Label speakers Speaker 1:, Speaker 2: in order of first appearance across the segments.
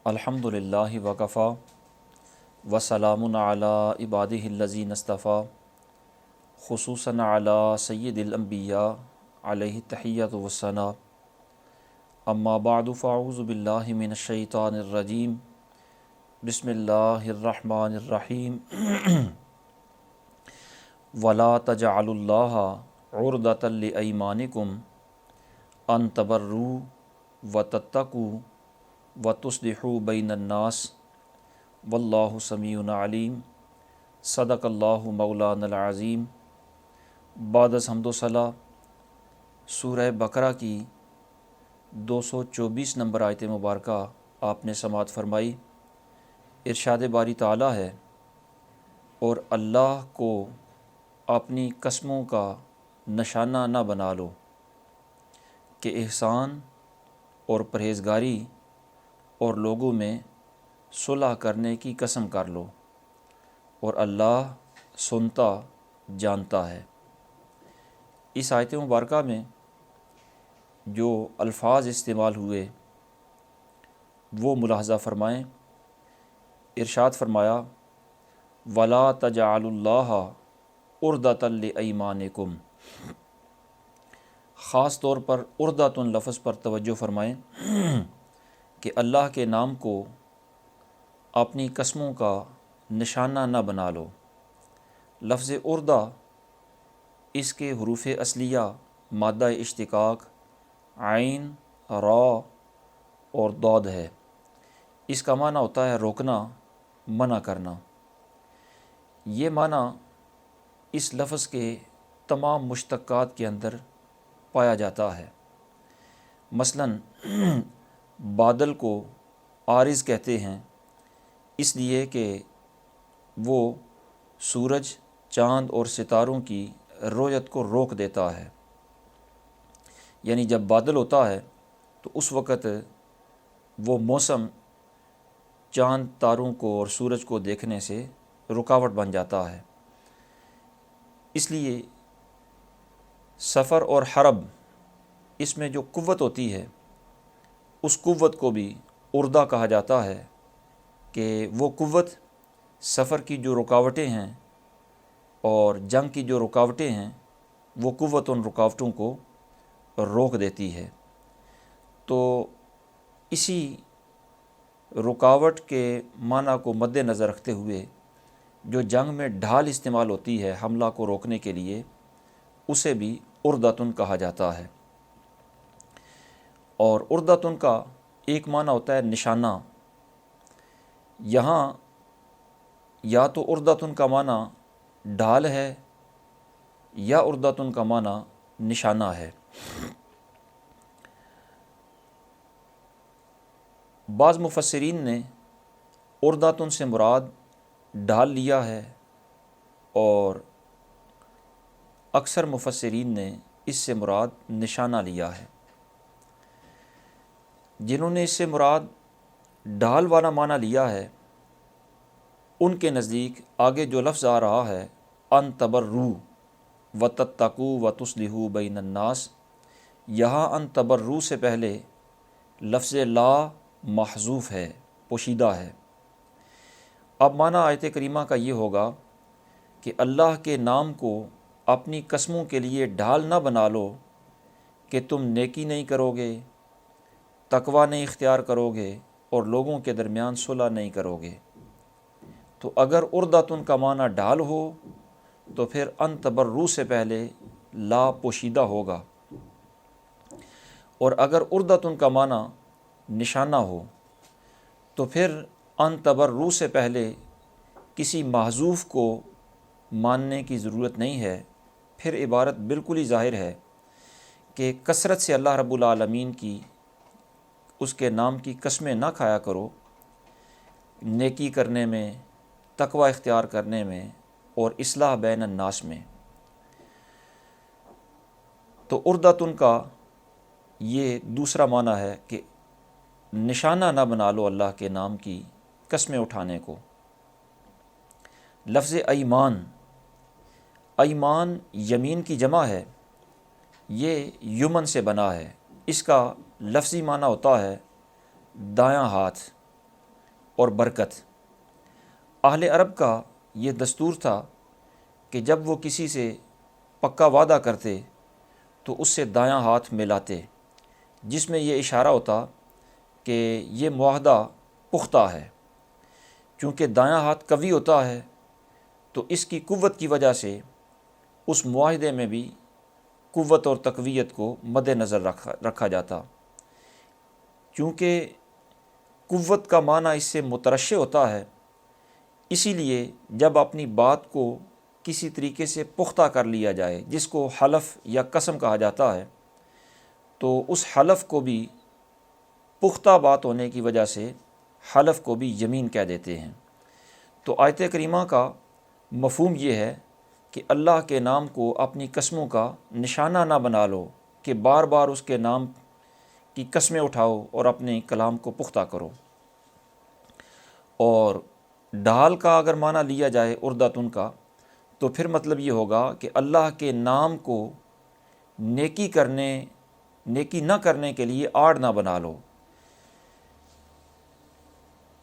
Speaker 1: الحمدللہ وکفا وسلام علی عبادہ الذین اصطفیٰ خصوصاً علی سید الانبیاء علیہ تحیۃ والثناء اما بعد فاعوذ باللہ من الشیطان الرجیم بسم اللہ الرحمن الرحیم ولا تجعلوا اللہ عرضۃ لایمانکم ان تبروا وتتقوا وتصلحوا بین الناس واللہ سمیع علیم صدق اللہ مولانا العظیم۔ بعد از حمد و ثنا سورہ بقرہ کی 224 نمبر آیت مبارکہ آپ نے سماعت فرمائی۔ ارشاد باری تعالیٰ ہے، اور اللہ کو اپنی قسموں کا نشانہ نہ بنا لو کہ احسان اور پرہیزگاری اور لوگوں میں صلح کرنے کی قسم کر لو، اور اللہ سنتا جانتا ہے۔ اس آیت مبارکہ میں جو الفاظ استعمال ہوئے وہ ملاحظہ فرمائیں۔ ارشاد فرمایا وَلَا تَجْعَلُوا اللَّهَ عُرْضَةً لِأَيْمَانِكُمْ، خاص طور پر عُرْضَةٌ لفظ پر توجہ فرمائیں کہ اللہ کے نام کو اپنی قسموں کا نشانہ نہ بنا لو۔ لفظ عرضہ اس کے حروف اصلیہ مادہ اشتقاق عین، را اور ضاد ہے۔ اس کا معنی ہوتا ہے روکنا، منع کرنا۔ یہ معنی اس لفظ کے تمام مشتقات کے اندر پایا جاتا ہے۔ مثلاً بادل کو عارض کہتے ہیں اس لیے کہ وہ سورج، چاند اور ستاروں کی رویت کو روک دیتا ہے۔ یعنی جب بادل ہوتا ہے تو اس وقت وہ موسم چاند، تاروں کو اور سورج کو دیکھنے سے رکاوٹ بن جاتا ہے۔ اس لیے سفر اور حرب، اس میں جو قوت ہوتی ہے اس قوت کو بھی عرضہ کہا جاتا ہے، کہ وہ قوت سفر کی جو رکاوٹیں ہیں اور جنگ کی جو رکاوٹیں ہیں وہ قوت ان رکاوٹوں کو روک دیتی ہے۔ تو اسی رکاوٹ کے معنی کو مد نظر رکھتے ہوئے جو جنگ میں ڈھال استعمال ہوتی ہے حملہ کو روکنے کے لیے، اسے بھی عرضۃ کہا جاتا ہے۔ اور عرضۃ کا ایک معنی ہوتا ہے نشانہ۔ یہاں یا تو عرضۃ کا معنی ڈھال ہے یا عرضۃ کا معنی نشانہ ہے۔ بعض مفسرین نے عرضۃ سے مراد ڈھال لیا ہے، اور اکثر مفسرین نے اس سے مراد نشانہ لیا ہے۔ جنہوں نے اس سے مراد ڈھال والا معنی لیا ہے ان کے نزدیک آگے جو لفظ آ رہا ہے ان تبروا وتتقوا وتصلحوا بین الناس، یہاں ان تبروا سے پہلے لفظ لا محذوف ہے، پوشیدہ ہے۔ اب معنی آیت کریمہ کا یہ ہوگا کہ اللہ کے نام کو اپنی قسموں کے لیے ڈھال نہ بنا لو کہ تم نیکی نہیں کرو گے، تقوی نہیں اختیار کرو گے اور لوگوں کے درمیان صلح نہیں کرو گے۔ تو اگر عرضۃ کا معنی ڈھال ہو تو پھر ان تبروا سے پہلے لا پوشیدہ ہوگا، اور اگر عرضۃ کا معنی نشانہ ہو تو پھر ان تبروا سے پہلے کسی محذوف کو ماننے کی ضرورت نہیں ہے۔ پھر عبارت بالکل ہی ظاہر ہے کہ کثرت سے اللہ رب العالمین کی، اس کے نام کی قسمیں نہ کھایا کرو، نیکی کرنے میں، تقوی اختیار کرنے میں اور اصلاح بین الناس میں۔ تو عرضۃ کا یہ دوسرا معنی ہے کہ نشانہ نہ بنا لو اللہ کے نام کی قسمیں اٹھانے کو۔ لفظ ایمان، ایمان یمین کی جمع ہے، یہ یمن سے بنا ہے۔ اس کا لفظی معنی ہوتا ہے دایاں ہاتھ، اور برکت۔ اہل عرب کا یہ دستور تھا کہ جب وہ کسی سے پکا وعدہ کرتے تو اس سے دایاں ہاتھ ملاتے، جس میں یہ اشارہ ہوتا کہ یہ معاہدہ پختہ ہے۔ چونکہ دایاں ہاتھ قوی ہوتا ہے تو اس کی قوت کی وجہ سے اس معاہدے میں بھی قوت اور تقویت کو مد نظر رکھا جاتا۔ چونکہ قوت کا معنی اس سے مترشح ہوتا ہے، اسی لیے جب اپنی بات کو کسی طریقے سے پختہ کر لیا جائے، جس کو حلف یا قسم کہا جاتا ہے، تو اس حلف کو بھی پختہ بات ہونے کی وجہ سے حلف کو بھی یمین کہہ دیتے ہیں۔ تو آیت کریمہ کا مفہوم یہ ہے کہ اللہ کے نام کو اپنی قسموں کا نشانہ نہ بنا لو کہ بار بار اس کے نام کی قسمیں اٹھاؤ اور اپنے کلام کو پختہ کرو۔ اور ڈھال کا اگر معنی لیا جائے عرضۃ کا، تو پھر مطلب یہ ہوگا کہ اللہ کے نام کو نیکی نہ کرنے کے لیے آڑ نہ بنا لو۔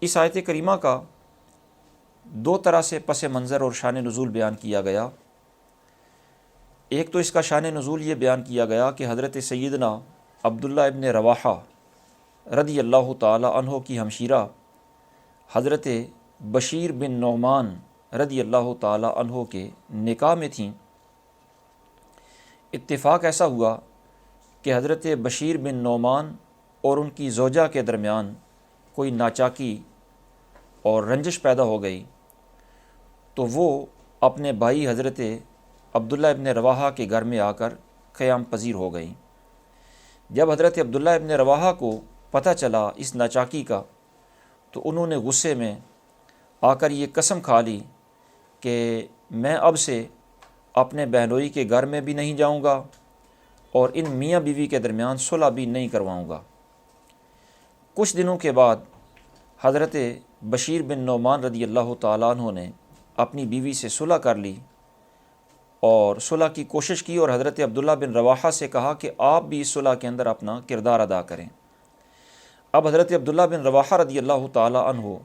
Speaker 1: اس آیت کریمہ کا دو طرح سے پس منظر اور شان نزول بیان کیا گیا۔ ایک تو اس کا شان نزول یہ بیان کیا گیا کہ حضرت سیدنا عبداللہ ابن رواحہ رضی اللہ تعالی عنہ کی ہمشیرہ حضرت بشیر بن نعمان رضی اللہ تعالی عنہ کے نکاح میں تھیں۔ اتفاق ایسا ہوا کہ حضرت بشیر بن نعمان اور ان کی زوجہ کے درمیان کوئی ناچاکی اور رنجش پیدا ہو گئی، تو وہ اپنے بھائی حضرت عبداللہ ابن رواحہ کے گھر میں آ کر قیام پذیر ہو گئیں۔ جب حضرت عبداللہ ابن رواحہ کو پتہ چلا اس ناچاکی کا، تو انہوں نے غصے میں آ کر یہ قسم کھا لی کہ میں اب سے اپنے بہنوئی کے گھر میں بھی نہیں جاؤں گا اور ان میاں بیوی کے درمیان صلح بھی نہیں کرواؤں گا۔ کچھ دنوں کے بعد حضرت بشیر بن نعمان رضی اللہ تعالیٰ عنہ نے اپنی بیوی سے صلح کر لی اور صلح کی کوشش کی، اور حضرت عبداللہ بن رواحہ سے کہا کہ آپ بھی اس صلح کے اندر اپنا کردار ادا کریں۔ اب حضرت عبداللہ بن رواحہ رضی اللہ تعالیٰ عنہ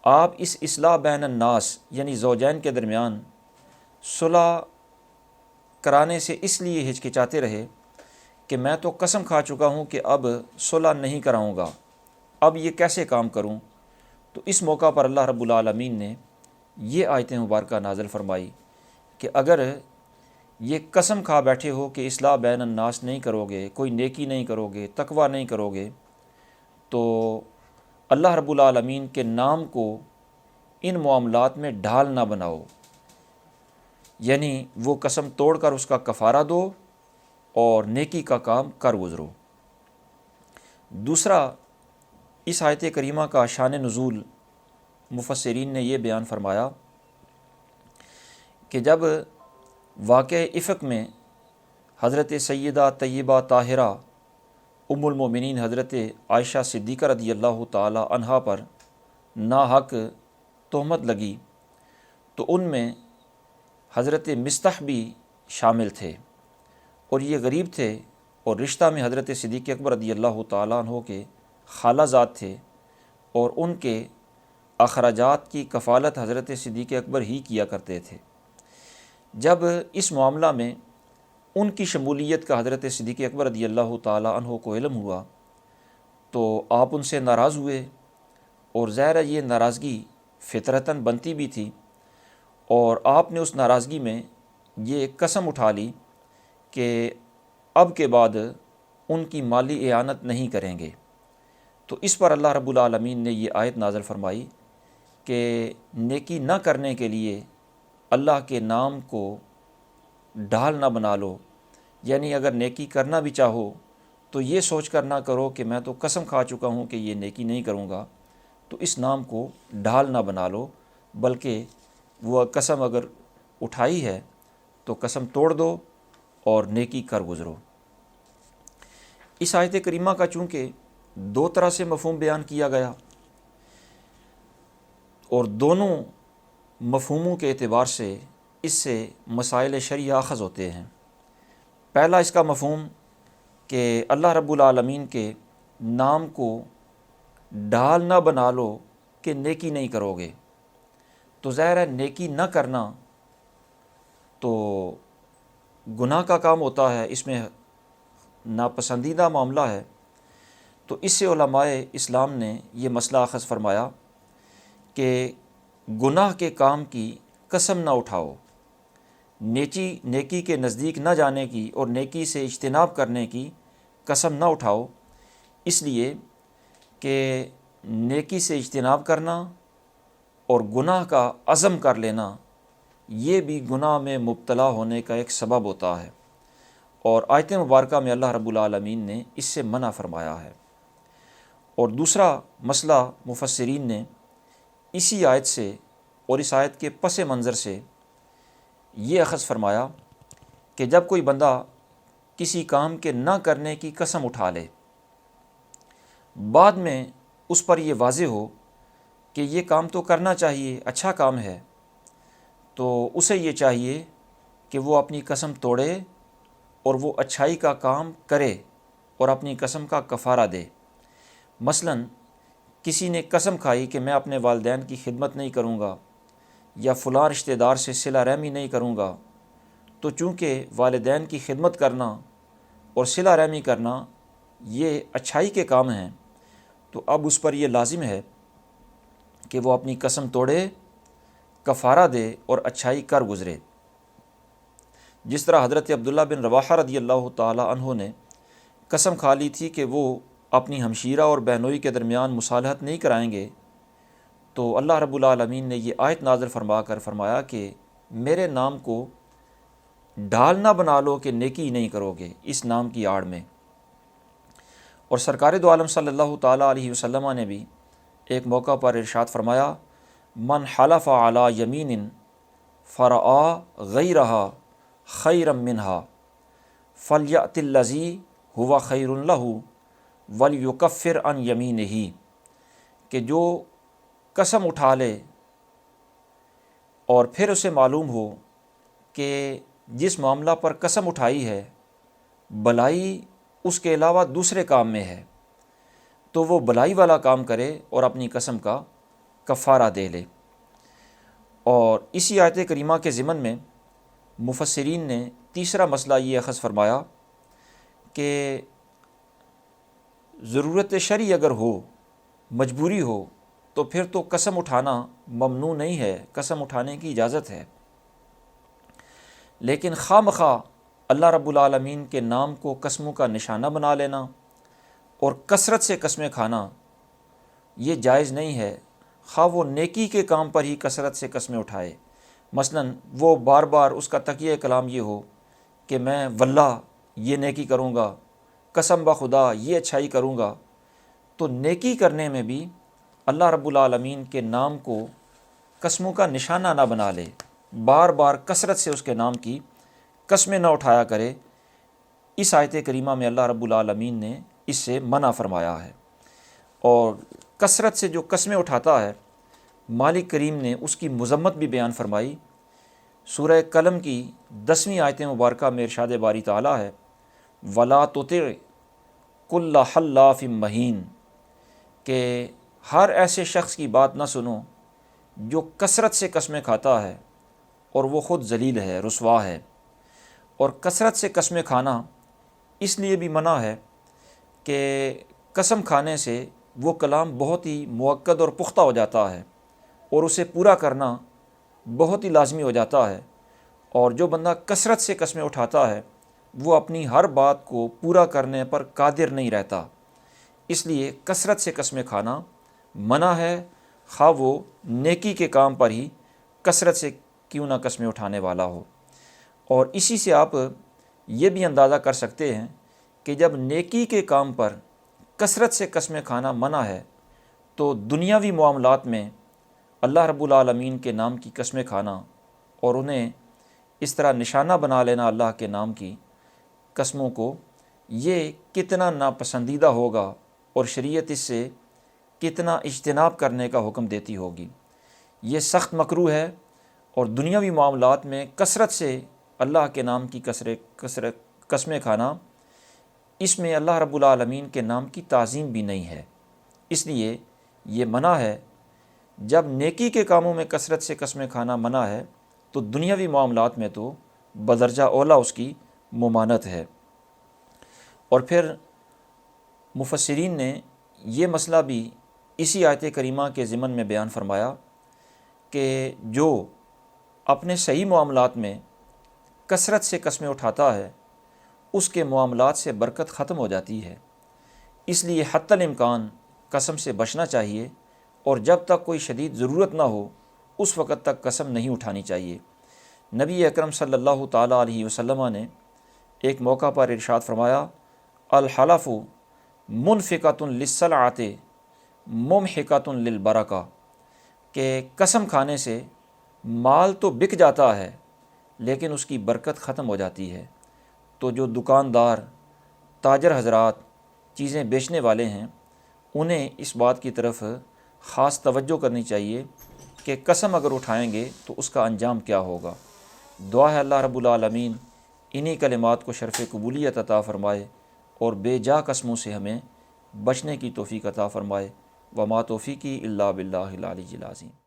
Speaker 1: آپ اس اصلاح بین الناس یعنی زوجین کے درمیان صلح کرانے سے اس لیے ہچکچاتے رہے کہ میں تو قسم کھا چکا ہوں کہ اب صلح نہیں کراؤں گا، اب یہ کیسے کام کروں؟ تو اس موقع پر اللہ رب العالمین نے یہ آیت مبارکہ نازل فرمائی کہ اگر یہ قسم کھا بیٹھے ہو کہ اصلاح بین الناس نہیں کرو گے، کوئی نیکی نہیں کرو گے، تقوی نہیں کرو گے، تو اللہ رب العالمین کے نام کو ان معاملات میں ڈھال نہ بناؤ، یعنی وہ قسم توڑ کر اس کا کفارہ دو اور نیکی کا کام کر گزرو۔ دوسرا، اس آیت کریمہ کا شان نزول مفسرین نے یہ بیان فرمایا کہ جب واقعہ افک میں حضرت سیدہ طیبہ طاہرہ ام المومنین حضرت عائشہ صدیقہ رضی اللہ تعالی عنہا پر ناحق تہمت لگی، تو ان میں حضرت مستح بھی شامل تھے، اور یہ غریب تھے اور رشتہ میں حضرت صدیق اکبر رضی اللہ تعالیٰ عنہ کے خالہ زاد تھے، اور ان کے اخراجات کی کفالت حضرت صدیق اکبر ہی کیا کرتے تھے۔ جب اس معاملہ میں ان کی شمولیت کا حضرت صدیق اکبر رضی اللہ تعالیٰ عنہ کو علم ہوا، تو آپ ان سے ناراض ہوئے، اور ظاہر ہے یہ ناراضگی فطرتاً بنتی بھی تھی، اور آپ نے اس ناراضگی میں یہ قسم اٹھا لی کہ اب کے بعد ان کی مالی اعانت نہیں کریں گے۔ تو اس پر اللہ رب العالمین نے یہ آیت نازل فرمائی کہ نیکی نہ کرنے کے لیے اللہ کے نام کو ڈھال نہ بنا لو، یعنی اگر نیکی کرنا بھی چاہو تو یہ سوچ کر نہ کرو کہ میں تو قسم کھا چکا ہوں کہ یہ نیکی نہیں کروں گا، تو اس نام کو ڈھال نہ بنا لو، بلکہ وہ قسم اگر اٹھائی ہے تو قسم توڑ دو اور نیکی کر گزرو۔ اس آیت کریمہ کا چونکہ دو طرح سے مفہوم بیان کیا گیا، اور دونوں مفہوموں کے اعتبار سے اس سے مسائل شرعیہ اخذ ہوتے ہیں۔ پہلا اس کا مفہوم کہ اللہ رب العالمین کے نام کو ڈھال نہ بنا لو کہ نیکی نہیں کرو گے، تو ظاہر ہے نیکی نہ کرنا تو گناہ کا کام ہوتا ہے، اس میں ناپسندیدہ معاملہ ہے۔ تو اس سے علماء اسلام نے یہ مسئلہ اخذ فرمایا کہ گناہ کے کام کی قسم نہ اٹھاؤ، نیکی کے نزدیک نہ جانے کی اور نیکی سے اجتناب کرنے کی قسم نہ اٹھاؤ، اس لیے کہ نیکی سے اجتناب کرنا اور گناہ کا عزم کر لینا یہ بھی گناہ میں مبتلا ہونے کا ایک سبب ہوتا ہے، اور آیت مبارکہ میں اللہ رب العالمین نے اس سے منع فرمایا ہے۔ اور دوسرا مسئلہ مفسرین نے اسی آیت سے اور اس آیت کے پس منظر سے یہ اخذ فرمایا کہ جب کوئی بندہ کسی کام کے نہ کرنے کی قسم اٹھا لے، بعد میں اس پر یہ واضح ہو کہ یہ کام تو کرنا چاہیے، اچھا کام ہے، تو اسے یہ چاہیے کہ وہ اپنی قسم توڑے اور وہ اچھائی کا کام کرے اور اپنی قسم کا کفارہ دے۔ مثلاً کسی نے قسم کھائی کہ میں اپنے والدین کی خدمت نہیں کروں گا یا فلاں رشتہ دار سے صلہ رحمی نہیں کروں گا، تو چونکہ والدین کی خدمت کرنا اور صلہ رحمی کرنا یہ اچھائی کے کام ہیں، تو اب اس پر یہ لازم ہے کہ وہ اپنی قسم توڑے، کفارہ دے اور اچھائی کر گزرے۔ جس طرح حضرت عبداللہ بن رواحہ رضی اللہ تعالی عنہ نے قسم کھا لی تھی کہ وہ اپنی ہمشیرہ اور بہنوئی کے درمیان مصالحت نہیں کرائیں گے، تو اللہ رب العالمین نے یہ آیت نازل فرما کر فرمایا کہ میرے نام کو ڈھال نہ بنا لو کہ نیکی نہیں کرو گے اس نام کی آڑ میں۔ اور سرکار دو عالم صلی اللہ تعالیٰ علیہ وسلم نے بھی ایک موقع پر ارشاد فرمایا، من حلف علی یمین فرعا غیرہا خیرا منہا فلیأت الذی ہوا خیر لہ ولیکفر عن یمینہ، کہ جو قسم اٹھا لے اور پھر اسے معلوم ہو کہ جس معاملہ پر قسم اٹھائی ہے بلائی اس کے علاوہ دوسرے کام میں ہے، تو وہ بلائی والا کام کرے اور اپنی قسم کا کفارہ دے لے۔ اور اسی آیت کریمہ کے ضمن میں مفسرین نے تیسرا مسئلہ یہ اخذ فرمایا کہ ضرورت شرعی اگر ہو، مجبوری ہو، تو پھر تو قسم اٹھانا ممنوع نہیں ہے، قسم اٹھانے کی اجازت ہے، لیکن خواہ مخواہ اللہ رب العالمین کے نام کو قسموں کا نشانہ بنا لینا اور کثرت سے قسمیں کھانا یہ جائز نہیں ہے، خواہ وہ نیکی کے کام پر ہی کثرت سے قسمیں اٹھائے۔ مثلاً وہ بار بار اس کا تقیہ کلام یہ ہو کہ میں واللہ یہ نیکی کروں گا، قسم بخدا یہ اچھائی کروں گا، تو نیکی کرنے میں بھی اللہ رب العالمین کے نام کو قسموں کا نشانہ نہ بنا لے، بار بار کثرت سے اس کے نام کی قسمیں نہ اٹھایا کرے۔ اس آیت کریمہ میں اللہ رب العالمین نے اس سے منع فرمایا ہے، اور کثرت سے جو قسمیں اٹھاتا ہے مالک کریم نے اس کی مذمت بھی بیان فرمائی۔ سورہ قلم کی 10ویں آیت مبارکہ میں ارشاد باری تعالیٰ ہے، وَلَا تُطِعْ كُلَّ حَلَّافٍ مَّہِین، کہ ہر ایسے شخص کی بات نہ سنو جو کثرت سے قسمیں کھاتا ہے اور وہ خود ذلیل ہے، رسوا ہے۔ اور کثرت سے قسمیں کھانا اس لیے بھی منع ہے کہ قسم کھانے سے وہ کلام بہت ہی مؤکد اور پختہ ہو جاتا ہے اور اسے پورا کرنا بہت ہی لازمی ہو جاتا ہے، اور جو بندہ کثرت سے قسمیں اٹھاتا ہے وہ اپنی ہر بات کو پورا کرنے پر قادر نہیں رہتا، اس لیے کثرت سے قسمیں کھانا منع ہے، خواہ وہ نیکی کے کام پر ہی کثرت سے کیوں نہ قسمیں اٹھانے والا ہو۔ اور اسی سے آپ یہ بھی اندازہ کر سکتے ہیں کہ جب نیکی کے کام پر کثرت سے قسمیں کھانا منع ہے، تو دنیاوی معاملات میں اللہ رب العالمین کے نام کی قسمیں کھانا اور انہیں اس طرح نشانہ بنا لینا اللہ کے نام کی قسموں کو، یہ کتنا ناپسندیدہ ہوگا اور شریعت اس سے کتنا اجتناب کرنے کا حکم دیتی ہوگی۔ یہ سخت مکروہ ہے، اور دنیاوی معاملات میں کثرت سے اللہ کے نام کی قسمیں کھانا، اس میں اللہ رب العالمین کے نام کی تعظیم بھی نہیں ہے، اس لیے یہ منع ہے جب نیکی کے کاموں میں کثرت سے قسمیں کھانا منع ہے تو دنیاوی معاملات میں تو بدرجہ اولا اس کی ممانعت ہے۔ اور پھر مفسرین نے یہ مسئلہ بھی اسی آیت کریمہ کے ضمن میں بیان فرمایا کہ جو اپنے صحیح معاملات میں کثرت سے قسمیں اٹھاتا ہے اس کے معاملات سے برکت ختم ہو جاتی ہے، اس لیے حتی الامکان قسم سے بچنا چاہیے، اور جب تک کوئی شدید ضرورت نہ ہو اس وقت تک قسم نہیں اٹھانی چاہیے۔ نبی اکرم صلی اللہ تعالیٰ علیہ وسلم نے ایک موقع پر ارشاد فرمایا، الحلف منفقۃ للسلعۃ ممحقۃ للبرکہ، کہ قسم کھانے سے مال تو بک جاتا ہے لیکن اس کی برکت ختم ہو جاتی ہے۔ تو جو دکاندار، تاجر حضرات، چیزیں بیچنے والے ہیں، انہیں اس بات کی طرف خاص توجہ کرنی چاہیے کہ قسم اگر اٹھائیں گے تو اس کا انجام کیا ہوگا۔ دعا ہے اللہ رب العالمین انہی کلمات کو شرف قبولیت عطا فرمائے اور بے جا قسموں سے ہمیں بچنے کی توفیق عطا فرمائے۔ وما توفیقی الا باللہ العلی العظیم۔